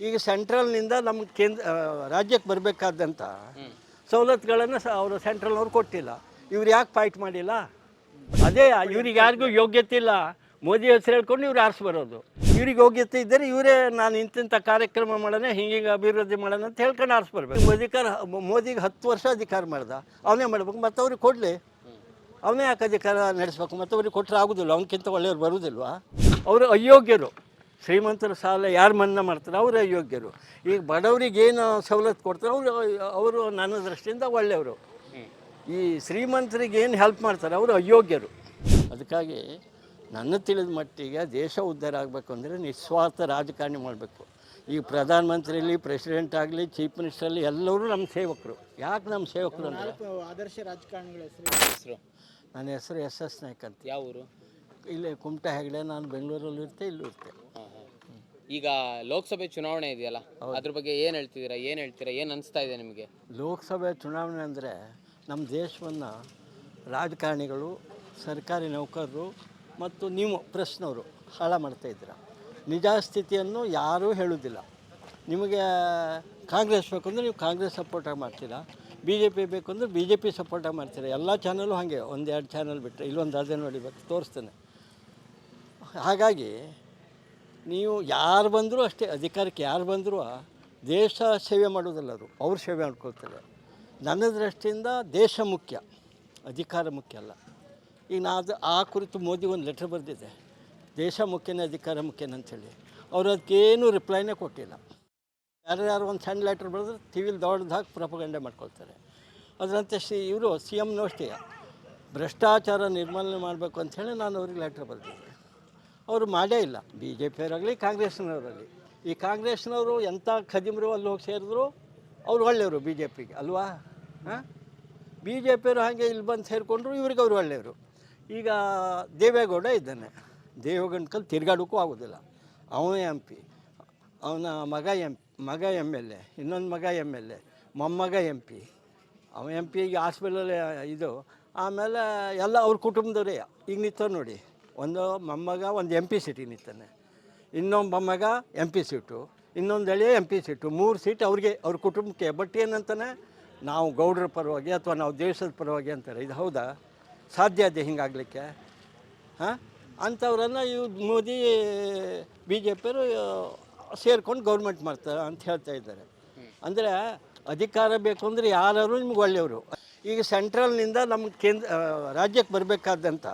ಈಗ ಸೆಂಟ್ರಲ್ನಿಂದ ನಮ್ಮ ರಾಜ್ಯಕ್ಕೆ ಬರಬೇಕಾದಂಥ ಸವಲತ್ತುಗಳನ್ನು ಅವರು ಸೆಂಟ್ರಲ್ನವ್ರು ಕೊಟ್ಟಿಲ್ಲ. ಇವ್ರು ಯಾಕೆ ಫೈಟ್ ಮಾಡಿಲ್ಲ? ಅದೇ ಇವ್ರಿಗೆ ಯಾರಿಗೂ ಯೋಗ್ಯತೆ ಇಲ್ಲ. ಮೋದಿ ಹೆಸರು ಹೇಳ್ಕೊಂಡು ಇವ್ರು ಆರಿಸಿ ಬರೋದು. ಇವ್ರಿಗೆ ಯೋಗ್ಯತೆ ಇದ್ದರೆ ಇವರೇ ನಾನು ಇಂತಿಂಥ ಕಾರ್ಯಕ್ರಮ ಮಾಡೋಣ, ಹಿಂಗೆ ಅಭಿವೃದ್ಧಿ ಮಾಡೋಣ ಅಂತ ಹೇಳ್ಕೊಂಡು ಆರಿಸಿ ಬರ್ಬೇಕು. ಮೋದಿಗೆ 10 ವರ್ಷ ಅಧಿಕಾರ ಮಾಡ್ದ, ಅವನೇ ಮಾಡ್ಬೇಕು. ಮತ್ತು ಅವ್ರಿಗೆ ಕೊಡಲಿ, ಅವನೇ ಯಾಕೆ ಅಧಿಕಾರ ನಡೆಸ್ಬೇಕು? ಮತ್ತು ಅವ್ರಿಗೆ ಕೊಟ್ಟರೆ ಆಗೋದಿಲ್ಲ, ಅವನಕ್ಕಿಂತ ಒಳ್ಳೆಯವ್ರು ಬರೋದಿಲ್ವಾ? ಅವರು ಅಯೋಗ್ಯರು. ಶ್ರೀಮಂತರ ಸಾಲ ಯಾರು ಮನ್ನಾ ಮಾಡ್ತಾರೆ? ಅವರು ಅಯೋಗ್ಯರು. ಈಗ ಬಡವರಿಗೆ ಏನು ಸವಲತ್ತು ಕೊಡ್ತಾರೆ ಅವರು ನನ್ನ ದೃಷ್ಟಿಯಿಂದ ಒಳ್ಳೆಯವರು. ಈ ಶ್ರೀಮಂತರಿಗೆ ಏನು ಹೆಲ್ಪ್ ಮಾಡ್ತಾರೆ ಅವರು ಅಯೋಗ್ಯರು. ಅದಕ್ಕಾಗಿ ನನ್ನ ತಿಳಿದ ಮಟ್ಟಿಗೆ ದೇಶ ಉದ್ಧಾರ ಆಗಬೇಕು ಅಂದರೆ ನಿಸ್ವಾರ್ಥ ರಾಜಕಾರಣಿ ಮಾಡಬೇಕು. ಈಗ ಪ್ರಧಾನಮಂತ್ರಿಯಲ್ಲಿ, ಪ್ರೆಸಿಡೆಂಟ್ ಆಗಲಿ, ಚೀಫ್ ಮಿನಿಸ್ಟರಲ್ಲಿ ಎಲ್ಲರೂ ನಮ್ಮ ಸೇವಕರು. ಯಾಕೆ ನಮ್ಮ ಸೇವಕರು ಅಂದರೆ ಆದರ್ಶ ರಾಜಕಾರಣಿಗಳ ಹೆಸರು? ನನ್ನ ಹೆಸರು ಎಸ್ ನಾಯ್ಕ ಅಂತ. ಯಾವ ಊರು? ಇಲ್ಲೇ ಕುಮಟಾ ಹೆಗಡೆ. ನಾನು ಬೆಂಗಳೂರಲ್ಲಿ ಇರ್ತೆ, ಇಲ್ಲೂ ಇರ್ತೆ. ಈಗ ಲೋಕಸಭೆ ಚುನಾವಣೆ ಇದೆಯಲ್ಲ, ಅದ್ರ ಬಗ್ಗೆ ಏನು ಹೇಳ್ತಿದ್ದೀರಾ, ಏನು ಅನಿಸ್ತಾ ಇದೆ ನಿಮಗೆ? ಲೋಕಸಭೆ ಚುನಾವಣೆ ಅಂದರೆ ನಮ್ಮ ದೇಶವನ್ನು ರಾಜಕಾರಣಿಗಳು, ಸರ್ಕಾರಿ ನೌಕರರು ಮತ್ತು ನೀವು ಪ್ರೆಸ್ನವರು ಹಾಳು ಮಾಡ್ತಾಯಿದ್ದೀರ. ನಿಜ ಸ್ಥಿತಿಯನ್ನು ಯಾರೂ ಹೇಳೋದಿಲ್ಲ. ನಿಮಗೆ ಕಾಂಗ್ರೆಸ್ ಬೇಕು ಅಂದರೆ ನೀವು ಕಾಂಗ್ರೆಸ್ ಸಪೋರ್ಟಾಗಿ ಮಾಡ್ತೀರಾ, ಬಿ ಜೆ ಪಿ ಬೇಕು ಅಂದರೆ ಬಿ ಜೆ ಪಿ ಸಪೋರ್ಟಾಗಿ ಮಾಡ್ತೀರಾ. ಎಲ್ಲ ಚಾನಲು ಹಾಗೆ, 1-2 ಚಾನಲ್ ಬಿಟ್ಟರೆ ಇಲ್ಲೊಂದು ಅದೇ ನೋಡಿಬೇಕು, ತೋರಿಸ್ತೇನೆ. ಹಾಗಾಗಿ ನೀವು ಯಾರು ಬಂದರೂ ಅಷ್ಟೇ, ಅಧಿಕಾರಕ್ಕೆ ಯಾರು ಬಂದರೂ ದೇಶ ಸೇವೆ ಮಾಡೋದಿಲ್ಲ, ಅವ್ರ ಸೇವೆ ಮಾಡ್ಕೊಳ್ತಾರೆ. ನನ್ನ ದೃಷ್ಟಿಯಿಂದ ದೇಶ ಮುಖ್ಯ, ಅಧಿಕಾರ ಮುಖ್ಯ ಅಲ್ಲ. ಈಗ ನಾನು ಆ ಕುರಿತು ಮೋದಿ ಒಂದು ಲೆಟ್ರ್ ಬರೆದಿದ್ದೆ, ದೇಶ ಮುಖ್ಯನೇ ಅಧಿಕಾರ ಮುಖ್ಯನೇ ಅಂಥೇಳಿ. ಅವರು ಅದಕ್ಕೇನು ರಿಪ್ಲೈನೇ ಕೊಟ್ಟಿಲ್ಲ. ಯಾರು ಒಂದು ಸಣ್ಣ ಲೆಟ್ರ್ ಬರೆದ್ರೆ ಟಿವಿಲಿ ದೊಡ್ಡದಾಗಿ ಪ್ರೊಪಗಂಡೆ ಮಾಡ್ಕೊಳ್ತಾರೆ. ಅದರಂತೆ ಇವರು ಸಿ ಎಮ್ನೂ ಅಷ್ಟೇ ಭ್ರಷ್ಟಾಚಾರ ನಿರ್ಮೂಲನೆ ಮಾಡಬೇಕು ಅಂಥೇಳಿ ನಾನು ಅವ್ರಿಗೆ ಲೆಟ್ರ್ ಬರೆದಿದ್ದೆ. ಅವರು ಮಾಡೇ ಇಲ್ಲ. ಬಿ ಜೆ ಪಿಯವರಾಗಲಿ, ಕಾಂಗ್ರೆಸ್ನವರಾಗಲಿ. ಈ ಕಾಂಗ್ರೆಸ್ನವರು ಎಂಥ ಖದೀಮರು ಅಲ್ಲಿ ಹೋಗಿ ಸೇರಿದ್ರು, ಅವ್ರು ಒಳ್ಳೆಯವರು ಬಿ ಜೆ ಪಿಗೆ ಅಲ್ವಾ? ಬಿ ಜೆ ಪಿಯವರು ಹಾಗೆ ಇಲ್ಲಿ ಬಂದು ಸೇರಿಕೊಂಡ್ರು, ಇವ್ರಿಗೆ ಅವರು ಒಳ್ಳೆಯವರು. ಈಗ ದೇವೇಗೌಡ ಇದ್ದಾನೆ, ದೇವೇಗೌಡ ತಿರುಗಾಡೋಕ್ಕೂ ಆಗೋದಿಲ್ಲ. ಅವನೇ ಎಂ ಪಿ, ಅವನ ಮಗ ಎಮ್ ಎಲ್ ಎ, ಇನ್ನೊಂದು ಮಗ ಎಮ್ ಎಲ್ ಎ, ಮೊಮ್ಮಗ ಎಂ ಪಿ. ಅವ ಎಂ ಪಿ ಈಗ ಹಾಸ್ಪಿಟಲ್ ಇದು. ಆಮೇಲೆ ಎಲ್ಲ ಅವ್ರ ಕುಟುಂಬದವರೇ ಈಗ ನಿಂತವ್ರು ನೋಡಿ. ಒಂದು ಮೊಮ್ಮಗ ಒಂದು ಎಂ ಪಿ ಸೀಟಿಗೆ ನಿಂತಾನೆ, ಇನ್ನೊಂದು ಮೊಮ್ಮಗ ಎಂ ಪಿ ಸೀಟು, ಇನ್ನೊಂದು ಎಳೆ ಎಂ ಪಿ ಸೀಟು. 3 ಸೀಟ್ ಅವ್ರಿಗೆ, ಅವ್ರ ಕುಟುಂಬಕ್ಕೆ. ಬಟ್ ಏನಂತಾನೆ, ನಾವು ಗೌಡ್ರ ಪರವಾಗಿ ಅಥವಾ ನಾವು ದೇಶದ ಪರವಾಗಿ ಅಂತಾರೆ. ಇದು ಹೌದಾ? ಸಾಧ್ಯ ಇದೆ ಹಿಂಗಾಗಲಿಕ್ಕೆ? ಅಂಥವ್ರನ್ನು ಮೋದಿ ಬಿ ಜೆ ಪಿಯವರು ಸೇರ್ಕೊಂಡು ಗೌರ್ಮೆಂಟ್ ಮಾಡ್ತಾರೆ ಅಂತ ಹೇಳ್ತಾ ಇದ್ದಾರೆ. ಅಂದರೆ ಅಧಿಕಾರ ಬೇಕು ಅಂದರೆ ಯಾರು ನಿಮ್ಗೆ ಒಳ್ಳೆಯವರು. ಈಗ ಸೆಂಟ್ರಲ್ನಿಂದ ನಮ್ಮ ರಾಜ್ಯಕ್ಕೆ ಬರಬೇಕಾದಂಥ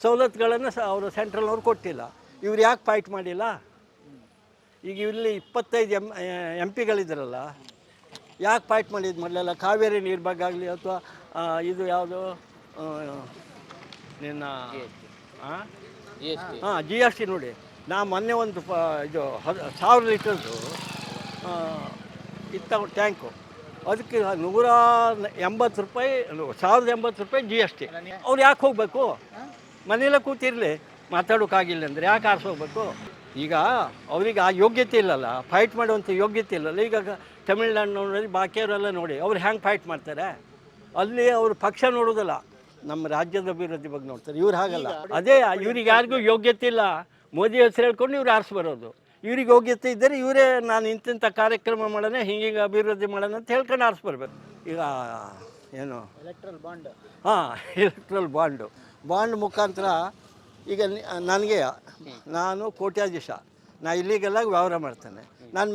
ಸವಲತ್ತುಗಳನ್ನು ಅವರು ಸೆಂಟ್ರಲ್ನವ್ರು ಕೊಟ್ಟಿಲ್ಲ. ಇವ್ರು ಯಾಕೆ ಫೈಟ್ ಮಾಡಿಲ್ಲ? ಈಗ ಇಲ್ಲಿ 25 ಎಂ ಪಿಗಳಿದ್ದಾರಲ್ಲ, ಯಾಕೆ ಫೈಟ್ ಮಾಡಿದ್ದು ಮೊದಲೆಲ್ಲ? ಕಾವೇರಿ ನೀರು ಬಗ್ಗೆ ಆಗಲಿ ಅಥವಾ ಇದು ಯಾವುದು ನಿನ್ನ ಜಿ ಎಸ್ ಟಿ ನೋಡಿ. ನಾ ಮೊನ್ನೆ ಒಂದು ಇದು 1000 ಲೀಟರ್ದು ಇತ್ತ ಟ್ಯಾಂಕು, ಅದಕ್ಕೆ 180 ರೂಪಾಯಿ, 1080 ರೂಪಾಯಿ ಜಿ ಎಸ್ ಟಿ. ಅವ್ರು ಯಾಕೆ ಹೋಗಬೇಕು? ಮನೆಯಲ್ಲೇ ಕೂತಿರಲಿ, ಮಾತಾಡೋಕ್ಕಾಗಿಲ್ಲ ಅಂದರೆ ಯಾಕೆ ಆರಿಸಿ ಹೋಗ್ಬೇಕು? ಈಗ ಅವ್ರಿಗೆ ಆ ಯೋಗ್ಯತೆ ಇಲ್ಲಲ್ಲ, ಫೈಟ್ ಮಾಡುವಂಥ ಯೋಗ್ಯತೆ ಇಲ್ಲಲ್ಲ. ಈಗ ತಮಿಳ್ನಾಡಿನಲ್ಲಿ ಬಾಕಿಯವರೆಲ್ಲ ನೋಡಿ, ಅವ್ರು ಹೆಂಗೆ ಫೈಟ್ ಮಾಡ್ತಾರೆ. ಅಲ್ಲಿ ಅವ್ರ ಪಕ್ಷ ನೋಡೋದಿಲ್ಲ, ನಮ್ಮ ರಾಜ್ಯದ ಅಭಿವೃದ್ಧಿ ಬಗ್ಗೆ ನೋಡ್ತಾರೆ. ಇವ್ರು ಹಾಗಲ್ಲ. ಅದೇ ಇವ್ರಿಗೆ ಯಾರಿಗೂ ಯೋಗ್ಯತೆ ಇಲ್ಲ. ಮೋದಿ ಹೆಸರು ಹೇಳ್ಕೊಂಡು ಇವ್ರು ಆರಿಸಿ ಬರೋದು. ಇವ್ರಿಗೆ ಯೋಗ್ಯತೆ ಇದ್ದರೆ ಇವರೇ ನಾನು ಇಂತಿಂಥ ಕಾರ್ಯಕ್ರಮ ಮಾಡೋಣ, ಹಿಂಗೆ ಅಭಿವೃದ್ಧಿ ಮಾಡೋಣ ಅಂತ ಹೇಳ್ಕೊಂಡು ಆರಿಸಿ ಬರ್ಬೇಕು. ಈಗ ಏನು ಎಲೆಕ್ಟ್ರಲ್ ಬಾಂಡ್? ಎಲೆಕ್ಟ್ರಲ್ ಬಾಂಡ್ ಮುಖಾಂತರ ಈಗ ನನಗೆ, ನಾನು ಕೋಟ್ಯಾಧೀಶ, ನಾ ಇಲ್ಲಿಗೆಲ್ಲ ವ್ಯವಹಾರ ಮಾಡ್ತೇನೆ. ನಾನು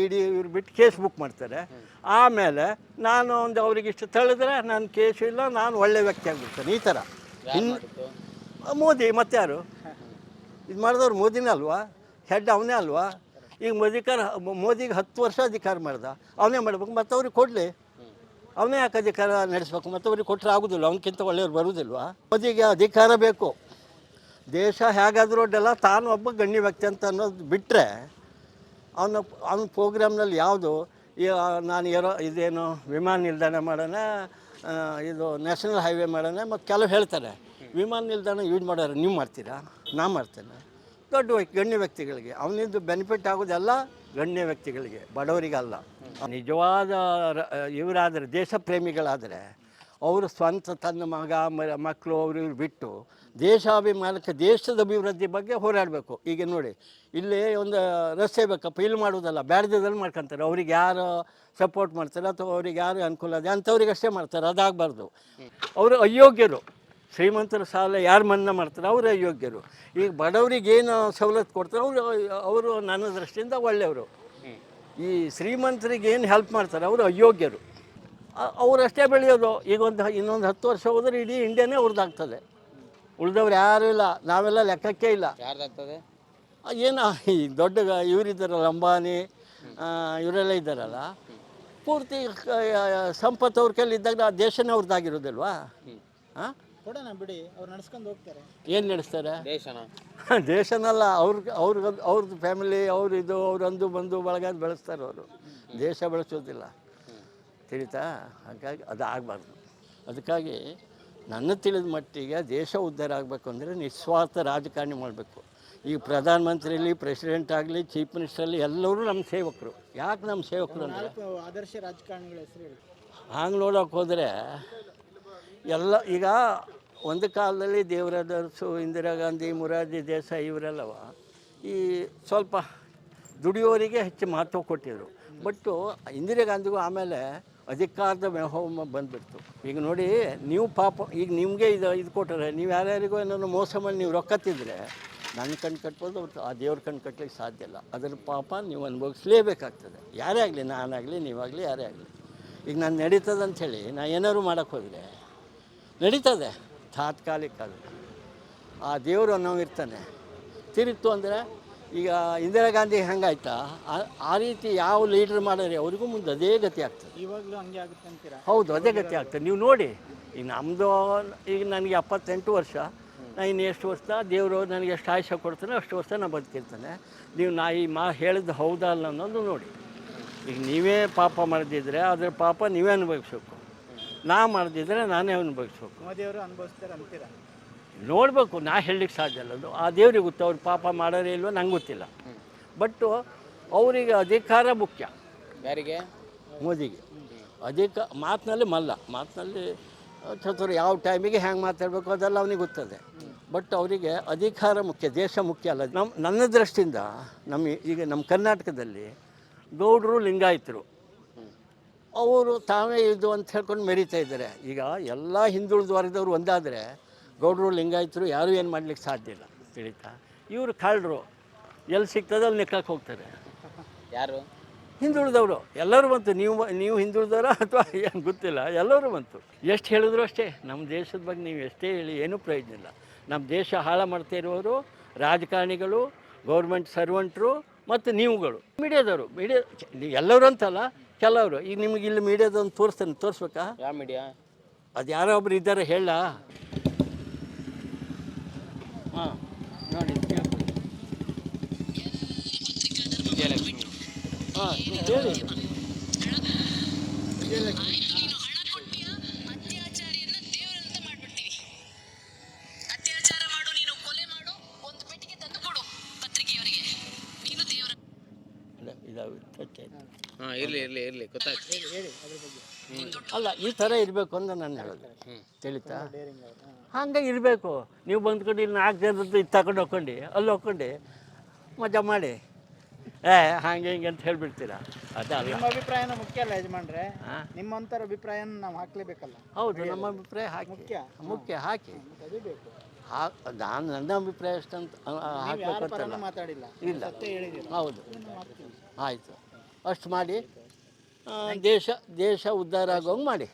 ಇಡೀ ಇವ್ರು ಬಿಟ್ಟು ಕೇಸ್ ಬುಕ್ ಮಾಡ್ತಾರೆ. ಆಮೇಲೆ ನಾನು ಒಂದು ಅವ್ರಿಗೆ ಇಷ್ಟು ತಳೆದ್ರೆ ನಾನು ಕೇಸು ಇಲ್ಲ, ನಾನು ಒಳ್ಳೆ ವ್ಯಕ್ತಿ ಆಗಿಬಿಡ್ತೇನೆ. ಈ ಥರ ಮೋದಿ ಮತ್ತೆ ಯಾರು ಇದು ಮಾಡಿದವ್ರು? ಮೋದಿನೇ ಅಲ್ವಾ? ಹೆಡ್ ಅವನೇ ಅಲ್ವಾ? ಈಗ ಮೋದಿಗೆ 10 ವರ್ಷ ಅಧಿಕಾರ ಮಾಡ್ದ, ಅವನೇ ಮಾಡಬೇಕು. ಮತ್ತು ಅವ್ರಿಗೆ ಕೊಡಲಿ, ಅವನೇ ಯಾಕೆ ಅಧಿಕಾರ ನಡೆಸ್ಬೇಕು? ಮತ್ತು ಅವ್ರಿಗೆ ಕೊಟ್ಟರೆ ಆಗೋದಿಲ್ಲ, ಅವನಕ್ಕಿಂತ ಒಳ್ಳೆಯವ್ರು ಬರೋದಿಲ್ವಾ? ಮೋದಿಗೆ ಅಧಿಕಾರ ಬೇಕು. ದೇಶ ಹೇಗಾದರೂ ಅಡ್ಡಲ್ಲ, ತಾನು ಒಬ್ಬ ಗಣ್ಯ ವ್ಯಕ್ತಿ ಅಂತ ಅನ್ನೋದು ಬಿಟ್ಟರೆ ಅವನ ಪ್ರೋಗ್ರಾಮ್ನಲ್ಲಿ ಯಾವುದು ನಾನು ಇದೇನು ವಿಮಾನ ನಿಲ್ದಾಣ ಮಾಡೋಣ, ಇದು ನ್ಯಾಷನಲ್ ಹೈವೇ ಮಾಡೋಣ, ಮತ್ತು ಕೆಲವು ಹೇಳ್ತಾರೆ ವಿಮಾನ ನಿಲ್ದಾಣ ಯೂಸ್ ಮಾಡೋರು ನೀವು ಮಾಡ್ತೀರಾ? ನಾ ಮಾಡ್ತೇನೆ. ದೊಡ್ಡ ಗಣ್ಯ ವ್ಯಕ್ತಿಗಳಿಗೆ ಅವನಿಂದ ಬೆನಿಫಿಟ್ ಆಗೋದೆಲ್ಲ ಗಣ್ಯ ವ್ಯಕ್ತಿಗಳಿಗೆ, ಬಡವರಿಗಲ್ಲ. ನಿಜವಾದ ಇವರಾದರೆ, ದೇಶ ಪ್ರೇಮಿಗಳಾದರೆ ಅವರು ಸ್ವಂತ ತನ್ನ ಮಗ ಮಕ್ಕಳು ಅವರು ಇವ್ರು ಬಿಟ್ಟು ದೇಶಾಭಿಮಾನಕ್ಕೆ ದೇಶದ ಅಭಿವೃದ್ಧಿ ಬಗ್ಗೆ ಹೋರಾಡಬೇಕು. ಈಗ ನೋಡಿ, ಇಲ್ಲಿ ಒಂದು ರಸ್ತೆ ಬೇಕಪ್ಪ, ಇಲ್ಲಿ ಮಾಡೋದಲ್ಲ, ಬ್ಯಾಡ್ದಲ್ಲಿ ಮಾಡ್ಕೊತಾರೆ. ಅವ್ರಿಗೆ ಯಾರು ಸಪೋರ್ಟ್ ಮಾಡ್ತಾರೆ ಅಥವಾ ಅವ್ರಿಗೆ ಯಾರು ಅನುಕೂಲ ಇದೆ ಅಂಥವ್ರಿಗೆ ಅಷ್ಟೇ ಮಾಡ್ತಾರೆ, ಅದಾಗಬಾರ್ದು. ಅವರು ಅಯೋಗ್ಯರು. ಶ್ರೀಮಂತರ ಸಾಲ ಯಾರು ಮನ್ನಾ ಮಾಡ್ತಾರೆ ಅವರು ಅಯೋಗ್ಯರು. ಈಗ ಬಡವರಿಗೆ ಏನು ಸವಲತ್ತು ಕೊಡ್ತಾರೆ ಅವರು ನನ್ನ ದೃಷ್ಟಿಯಿಂದ ಒಳ್ಳೆಯವರು. ಈ ಶ್ರೀಮಂತರಿಗೆ ಏನು ಹೆಲ್ಪ್ ಮಾಡ್ತಾರೆ ಅವರು ಅಯೋಗ್ಯರು. ಅವರಷ್ಟೇ ಬೆಳೆಯೋದು. ಈಗ ಇನ್ನೊಂದು 10 ವರ್ಷ ಹೋದರೆ ಇಡೀ ಇಂಡಿಯಾನೇ ಅವ್ರದ್ದಾಗ್ತದೆ. ಉಳಿದವ್ರು ಯಾರೂ ಇಲ್ಲ, ನಾವೆಲ್ಲ ಲೆಕ್ಕಕ್ಕೆ ಇಲ್ಲ. ಯಾರ್ದಾಗ್ತದೆ? ಏನು ಈ ದೊಡ್ಡ ಇವರಿದ್ದಾರಲ್ಲ, ಅಂಬಾನಿ ಇವರೆಲ್ಲ ಇದ್ದಾರಲ್ಲ, ಪೂರ್ತಿ ಸಂಪತ್ತು ಅವ್ರ ಕೈಲಿ ಇದ್ದಾಗ ಆ ದೇಶನೇ ಅವ್ರದ್ದಾಗಿರೋದಿಲ್ವಾ? ಹಾಂ, ಕೊಡೋಣ ಬಿಡಿ, ಅವ್ರು ನಡ್ಸ್ಕೊಂಡು ಹೋಗ್ತಾರೆ. ಏನು ನಡೆಸ್ತಾರೆ? ದೇಶನಲ್ಲ, ಅವ್ರದ್ದು ಫ್ಯಾಮಿಲಿ, ಅವ್ರಂದು ಬಂದು ಬಳಗ ಬೆಳೆಸ್ತಾರೆ. ಅವರು ದೇಶ ಬೆಳೆಸೋದಿಲ್ಲ, ತಿಳಿತಾ? ಹಾಗಾಗಿ ಅದು ಆಗಬಾರ್ದು. ಅದಕ್ಕಾಗಿ ನನ್ನ ತಿಳಿದ ಮಟ್ಟಿಗೆ ದೇಶ ಉದ್ಧಾರ ಆಗಬೇಕು ಅಂದರೆ ನಿಸ್ವಾರ್ಥ ರಾಜಕಾರಣಿ ಮಾಡಬೇಕು. ಈಗ ಪ್ರಧಾನಮಂತ್ರಿಯಲ್ಲಿ, ಪ್ರೆಸಿಡೆಂಟ್ ಆಗಲಿ, ಚೀಫ್ ಮಿನಿಸ್ಟ್ರಲ್ಲಿ ಎಲ್ಲರೂ ನಮ್ಮ ಸೇವಕರು. ಯಾಕೆ ನಮ್ಮ ಸೇವಕರು ಅಂದರೆ, ಆದರ್ಶ ರಾಜಕಾರಣಿಗಳ ಹೆಸರು ಹೇಳಿ. ಹಂಗೆ ನೋಡೋಕೆ ಹೋದರೆ ಎಲ್ಲ ಈಗ ಒಂದು ಕಾಲದಲ್ಲಿ ದೇವರಾಜು, ಇಂದಿರಾ ಗಾಂಧಿ, ಮೊರಾರ್ಜಿ ದೇಸಾಯಿ ಇವರೆಲ್ಲವ ಈ ಸ್ವಲ್ಪ ದುಡಿಯೋರಿಗೆ ಹೆಚ್ಚು ಮಹತ್ವ ಕೊಟ್ಟಿದ್ರು. ಬಟ್ಟು ಇಂದಿರಾ ಗಾಂಧಿಗೂ ಆಮೇಲೆ ಅಧಿಕಾರದ ವ್ಯಾಮೋಹ ಬಂದುಬಿಡ್ತು. ಈಗ ನೋಡಿ, ನೀವು ಪಾಪ ಈಗ ನಿಮಗೆ ಇದು ಕೊಟ್ಟರೆ, ನೀವು ಯಾರ್ಯಾರಿಗೂ ಏನೋ ಮೋಸ ಮಾಡಿ ನೀವು ರೊಕ್ಕ ತಿಂದರೆ ನನ್ನ ಕಣ್ಣು ಕಟ್ಬೋದು, ಆ ದೇವ್ರ ಕಣ್ಣು ಕಟ್ಟಲಿಕ್ಕೆ ಸಾಧ್ಯ ಇಲ್ಲ. ಅದರ ಪಾಪ ನೀವು ಅನುಭವಿಸ್ಲೇಬೇಕಾಗ್ತದೆ. ಯಾರೇ ಆಗಲಿ, ನಾನಾಗಲಿ, ನೀವಾಗಲಿ, ಯಾರೇ ಆಗಲಿ. ಈಗ ನಾನು ನಡೀತದೆ ಅಂಥೇಳಿ ನಾನು ಏನಾದ್ರು ಮಾಡೋಕ್ಕೆ ಹೋದರೆ ನಡೀತದೆ, ತಾತ್ಕಾಲಿಕ. ಅದು ಆ ದೇವರು ಅನ್ನೋನು ಇರ್ತಾನೆ. ತಿರುಗ್ತು ಅಂದರೆ ಈಗ ಇಂದಿರಾ ಗಾಂಧಿ ಹೆಂಗಾಯ್ತಾ ಆ ರೀತಿ ಯಾವ ಲೀಡ್ರ್ ಮಾಡಿದ್ರೆ ಅವ್ರಿಗೂ ಮುಂದೆ ಅದೇ ಗತಿ ಆಗ್ತದೆ. ಇವಾಗಲೂ ಹಂಗೆ ಆಗುತ್ತೆ ಅಂತೀರಾ? ಹೌದು, ಅದೇ ಗತಿ ಆಗ್ತದೆ. ನೀವು ನೋಡಿ, ಈಗ ನಮ್ಮದು ಈಗ ನನಗೆ 78 ವರ್ಷ. ನಾನು ಇನ್ನು ಎಷ್ಟು ವರ್ಷ ದೇವರು ನನಗೆ ಎಷ್ಟು ಆಯುಷ್ಯ ಕೊಡ್ತಾನೆ ಅಷ್ಟು ವರ್ಷ ನಾನು ಬದುಕಿರ್ತಾನೆ. ನೀವು ಈ ಹೇಳಿದ್ದು ಹೌದಾ ಅಲ್ಲ ಅನ್ನೋದು ನೋಡಿ. ಈಗ ನೀವೇ ಪಾಪ ಮಾಡಿದ್ರೆ ಅದರ ಪಾಪ ನೀವೇ ಅನುಭವಿಸ್ಬೇಕು. ನಾ ಮಾಡಿದ್ರೆ ನಾನೇ ಅನುಭವಿಸ್ಬೇಕು. ಮೋದಿಯವರು ಅನುಭವಿಸ್ತಾರೆ ಅಂತೀರಾ? ನೋಡಬೇಕು, ನಾ ಹೇಳಲಿಕ್ಕೆ ಸಾಧ್ಯ ಅಲ್ಲ. ಅದು ಆ ದೇವ್ರಿಗೆ ಗೊತ್ತು, ಅವ್ರು ಪಾಪ ಮಾಡೋರೇ ಇಲ್ವೋ ನಂಗೆ ಗೊತ್ತಿಲ್ಲ. ಬಟ್ಟು ಅವರಿಗೆ ಅಧಿಕಾರ ಮುಖ್ಯ. ಯಾರಿಗೆ? ಮೋದಿಗೆ. ಮಾತಿನಲ್ಲಿ ಮಾತಿನಲ್ಲಿ ಚತುರ, ಯಾವ ಟೈಮಿಗೆ ಹೆಂಗೆ ಮಾತಾಡಬೇಕು ಅದೆಲ್ಲ ಅವನಿಗೆ ಗೊತ್ತದೆ. ಬಟ್ ಅವರಿಗೆ ಅಧಿಕಾರ ಮುಖ್ಯ, ದೇಶ ಮುಖ್ಯ ಅಲ್ಲ. ನನ್ನ ದೃಷ್ಟಿಯಿಂದ ಈಗ ನಮ್ಮ ಕರ್ನಾಟಕದಲ್ಲಿ ಗೌಡರು, ಲಿಂಗಾಯತರು ಅವರು ತಾವೇ ಇದು ಅಂತ ಹೇಳ್ಕೊಂಡು ಮೆರೀತಾ ಇದ್ದಾರೆ. ಈಗ ಎಲ್ಲ ಹಿಂದುಳಿದ ವರ್ಗದವ್ರು ಒಂದಾದರೆ ಗೌಡರು, ಲಿಂಗಾಯತರು ಯಾರೂ ಏನು ಮಾಡಲಿಕ್ಕೆ ಸಾಧ್ಯ ಇಲ್ಲ, ತಿಳಿತಾ? ಇವರು ಕಳ್ಳರು, ಎಲ್ಲಿ ಸಿಗ್ತದೆ ಅಲ್ಲಿ ನಿಕ್ಕಕ್ಕೆ ಹೋಗ್ತಾರೆ. ಯಾರು? ಹಿಂದುಳಿದವರು ಎಲ್ಲರೂ ಬಂತು. ನೀವು ಹಿಂದುಳಿದವರ ಅಥವಾ ಏನು ಗೊತ್ತಿಲ್ಲ, ಎಲ್ಲರೂ ಬಂತು. ಎಷ್ಟು ಹೇಳಿದ್ರು ಅಷ್ಟೇ. ನಮ್ಮ ದೇಶದ ಬಗ್ಗೆ ನೀವು ಎಷ್ಟೇ ಹೇಳಿ ಏನೂ ಪ್ರಯೋಜನ ಇಲ್ಲ. ನಮ್ಮ ದೇಶ ಹಾಳು ಮಾಡ್ತಾ ಇರುವವರು ರಾಜಕಾರಣಿಗಳು, ಗೌರ್ಮೆಂಟ್ ಸರ್ವೆಂಟ್ರು ಮತ್ತು ನೀವುಗಳು, ಮೀಡಿಯಾದವರು. ನೀವು ಎಲ್ಲರೂ ಅಂತಲ್ಲ, ಕೆಲವರು. ಈಗ ನಿಮಗೆ ಇಲ್ಲಿ ಮೀಡಿಯಾದೊಂದು ತೋರಿಸ್ಬೇಕಾ? ಯಾವ ಮೀಡಿಯಾ? ಅದು ಯಾರೋ ಒಬ್ರು ಇದ್ದಾರೆ, ಹೇಳ. ಹಾಂ, ನೋಡಿ, ವಿಜಯಲಕ್ಷ್ಮಿ. ಹಾಂ, ಹೇಳಿ. ಹಾಂ, ಇರಲಿ ಗೊತ್ತಾಯ್ತು. ಹೇಳಿ ಅದ್ರ ಬಗ್ಗೆ. ಅಲ್ಲ, ಈ ಥರ ಇರಬೇಕು ಅಂತ ನಾನು ಹೇಳೋದು, ತಿಳಿತಾ? ಹಾಗೆ ಇರಬೇಕು. ನೀವು ಬಂದ್ಕೊಂಡು ಇಲ್ಲಿ 4 ಜನದ್ದು ಇದು ತಗೊಂಡು ಹೋಗ್ಕೊಂಡು ಅಲ್ಲಿ ಹೋಗ್ಕೊಂಡು ಮಜಾ ಮಾಡಿ ಹಾಗೆ ಹಿಂಗೆ ಅಂತ ಹೇಳ್ಬಿಡ್ತೀರಾ, ಅದಲ್ಲ. ನಿಮ್ಮ ಅಭಿಪ್ರಾಯನ ಮುಖ್ಯ ಅಲ್ಲ ಯಜಮಾನ್ರೆ. ನಿಮ್ಮಂತರ ಅಭಿಪ್ರಾಯನ ನಾವು ಹಾಕ್ಲೇಬೇಕಲ್ಲ. ಹೌದು, ನಮ್ಮ ಅಭಿಪ್ರಾಯ ಹಾಕಿ, ಮುಖ್ಯ ಹಾಕಿ. ಅದು ಬೇಕು. ನಾನು ನನ್ನ ಅಭಿಪ್ರಾಯ ಅಷ್ಟಂತ ಹಾಕ್ಬೇಕಂತಲ್ಲ, ಮಾತಾಡಿಲ್ಲ, ಇಲ್ಲ. ಹೇಳಿದ್ದೀರಾ? ಹೌದು, ಆಯಿತು. ಅಷ್ಟು ಮಾಡಿ ದೇಶ ಉದ್ಧಾರ ಆಗೋಂಗೆ ಮಾಡಿ.